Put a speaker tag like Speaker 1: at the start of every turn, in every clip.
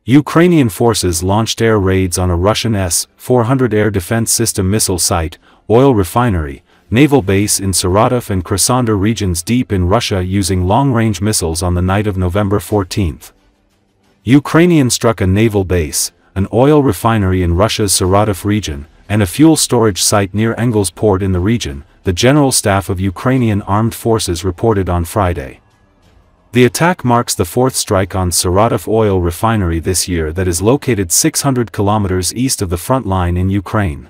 Speaker 1: Ukrainian forces launched air raids on a Russian S-400 air defense system missile site, oil refinery, naval base in Saratov and Kherson regions deep in Russia using long-range missiles on the night of November 14. Ukrainian struck a naval base, an oil refinery in Russia's Saratov region, and a fuel storage site near Engels port in the region, the General Staff of Ukrainian Armed Forces reported on Friday. The attack marks the fourth strike on Saratov oil refinery this year that is located 600 kilometers east of the front line in Ukraine.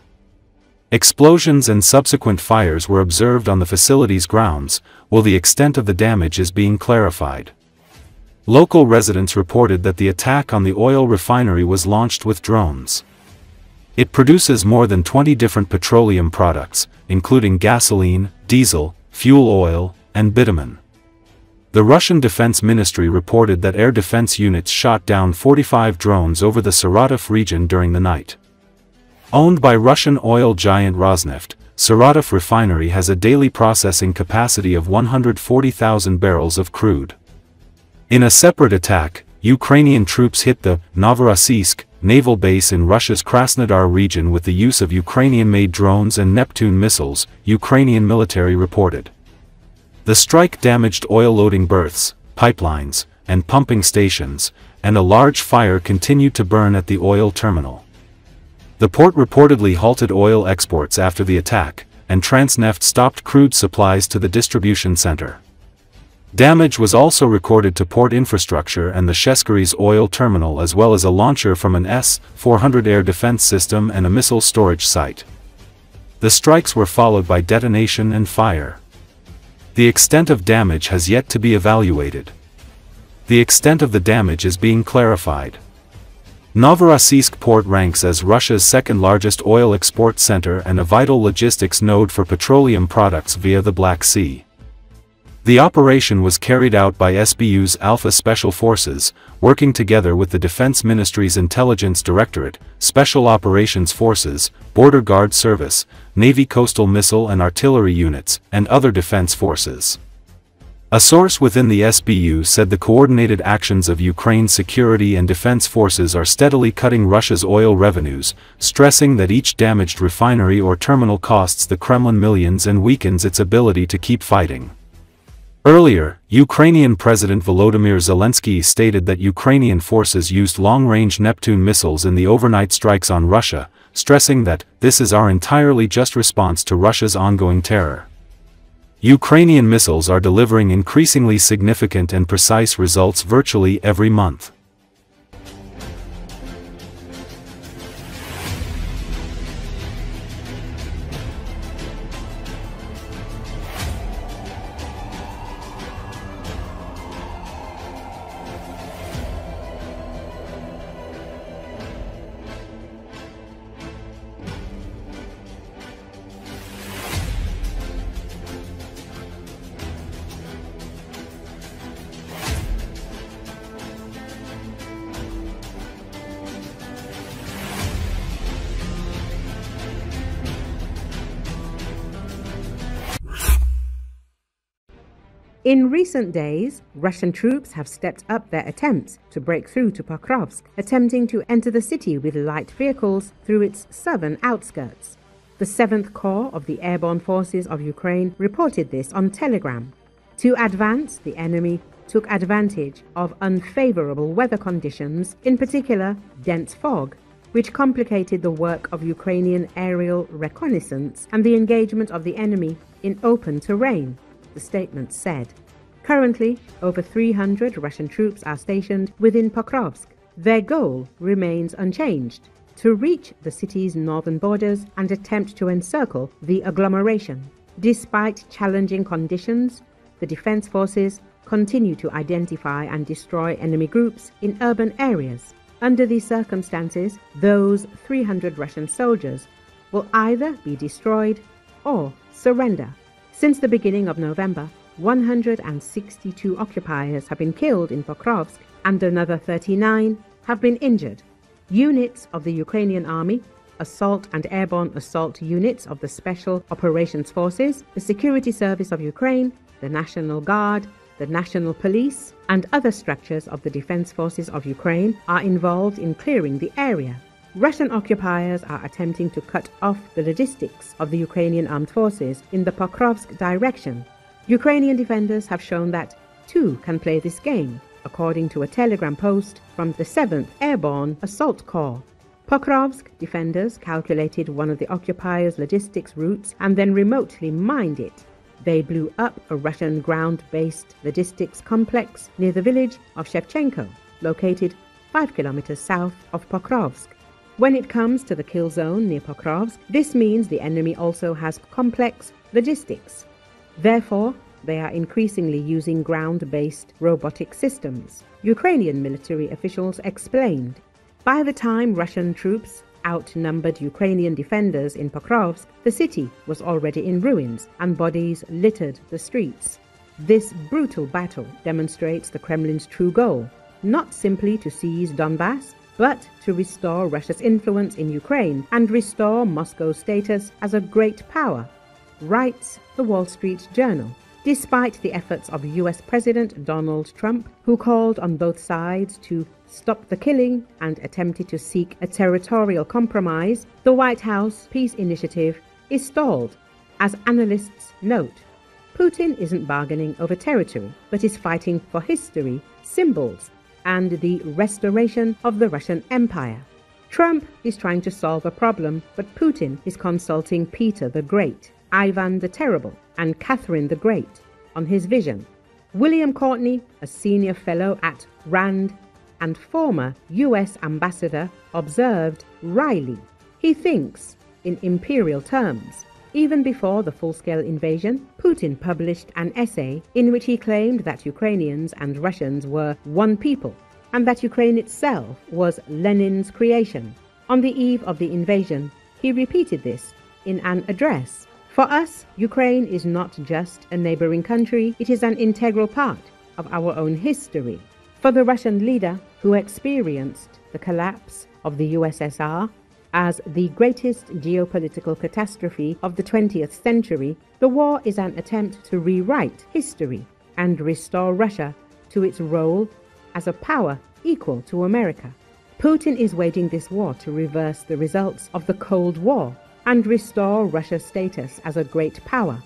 Speaker 1: Explosions and subsequent fires were observed on the facility's grounds, while the extent of the damage is being clarified. Local residents reported that the attack on the oil refinery was launched with drones. It produces more than 20 different petroleum products, including gasoline, diesel, fuel oil, and bitumen. The Russian Defense Ministry reported that air defense units shot down 45 drones over the Saratov region during the night. Owned by Russian oil giant Rosneft, Saratov refinery has a daily processing capacity of 140,000 barrels of crude. In a separate attack, Ukrainian troops hit the Novorossiysk naval base in Russia's Krasnodar region with the use of Ukrainian-made drones and Neptun missiles, Ukrainian military reported. The strike damaged oil loading berths, pipelines, and pumping stations, and a large fire continued to burn at the oil terminal. The port reportedly halted oil exports after the attack, and Transneft stopped crude supplies to the distribution center. Damage was also recorded to port infrastructure and the Sheskari's oil terminal as well as a launcher from an S-400 air defense system and a missile storage site. The strikes were followed by detonation and fire. The extent of damage has yet to be evaluated. The extent of the damage is being clarified. Novorossiysk port ranks as Russia's second-largest oil export center and a vital logistics node for petroleum products via the Black Sea. The operation was carried out by SBU's Alpha Special Forces, working together with the Defense Ministry's Intelligence Directorate, Special Operations Forces, Border Guard Service, Navy coastal missile and artillery units, and other defense forces. A source within the SBU said the coordinated actions of Ukraine's security and defense forces are steadily cutting Russia's oil revenues, stressing that each damaged refinery or terminal costs the Kremlin millions and weakens its ability to keep fighting. Earlier, Ukrainian President Volodymyr Zelensky stated that Ukrainian forces used long-range Neptun missiles in the overnight strikes on Russia, stressing that, "This is our entirely just response to Russia's ongoing terror." Ukrainian missiles are delivering increasingly significant and precise results virtually every month.
Speaker 2: In recent days, Russian troops have stepped up their attempts to break through to Pokrovsk, attempting to enter the city with light vehicles through its southern outskirts. The 7th Corps of the Airborne Forces of Ukraine reported this on Telegram. To advance, the enemy took advantage of unfavorable weather conditions, in particular dense fog, which complicated the work of Ukrainian aerial reconnaissance and the engagement of the enemy in open terrain, the statement said. Currently, over 300 Russian troops are stationed within Pokrovsk. Their goal remains unchanged: to reach the city's northern borders and attempt to encircle the agglomeration. Despite challenging conditions, the defense forces continue to identify and destroy enemy groups in urban areas. Under these circumstances, those 300 Russian soldiers will either be destroyed or surrender. Since the beginning of November, 162 occupiers have been killed in Pokrovsk and another 39 have been injured. Units of the Ukrainian Army, assault and airborne assault units of the Special Operations Forces, the Security Service of Ukraine, the National Guard, the National Police, and other structures of the Defense Forces of Ukraine are involved in clearing the area. Russian occupiers are attempting to cut off the logistics of the Ukrainian armed forces in the Pokrovsk direction. Ukrainian defenders have shown that two can play this game, according to a telegram post from the 7th Airborne Assault Corps. Pokrovsk defenders calculated one of the occupiers' logistics routes and then remotely mined it. They blew up a Russian ground-based logistics complex near the village of Shevchenko, located 5 kilometers south of Pokrovsk. When it comes to the kill zone near Pokrovsk, this means the enemy also has complex logistics. Therefore, they are increasingly using ground-based robotic systems, Ukrainian military officials explained. By the time Russian troops outnumbered Ukrainian defenders in Pokrovsk, the city was already in ruins and bodies littered the streets. This brutal battle demonstrates the Kremlin's true goal, not simply to seize Donbass, but to restore Russia's influence in Ukraine and restore Moscow's status as a great power, writes the Wall Street Journal. Despite the efforts of US President Donald Trump, who called on both sides to stop the killing and attempted to seek a territorial compromise, the White House peace initiative is stalled. As analysts note, Putin isn't bargaining over territory, but is fighting for history, symbols, and the restoration of the Russian Empire. Trump is trying to solve a problem, but Putin is consulting Peter the Great, Ivan the Terrible, and Catherine the Great on his vision. William Courtney, a senior fellow at RAND and former US ambassador, observed wryly, he thinks in imperial terms. Even before the full-scale invasion, Putin published an essay in which he claimed that Ukrainians and Russians were one people, and that Ukraine itself was Lenin's creation. On the eve of the invasion, he repeated this in an address. For us, Ukraine is not just a neighboring country, it is an integral part of our own history. For the Russian leader, who experienced the collapse of the USSR as the greatest geopolitical catastrophe of the 20th century, the war is an attempt to rewrite history and restore Russia to its role as a power equal to America. Putin is waging this war to reverse the results of the Cold War and restore Russia's status as a great power,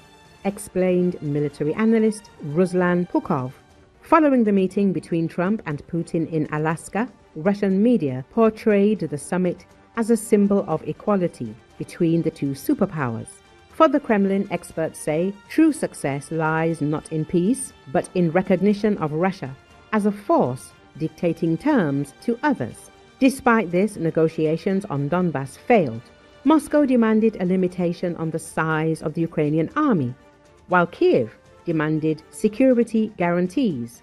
Speaker 2: explained military analyst Ruslan Pukov. Following the meeting between Trump and Putin in Alaska, Russian media portrayed the summit as a symbol of equality between the two superpowers. For the Kremlin, experts say true success lies not in peace, but in recognition of Russia as a force dictating terms to others. Despite this, negotiations on Donbass failed. Moscow demanded a limitation on the size of the Ukrainian army, while Kiev demanded security guarantees.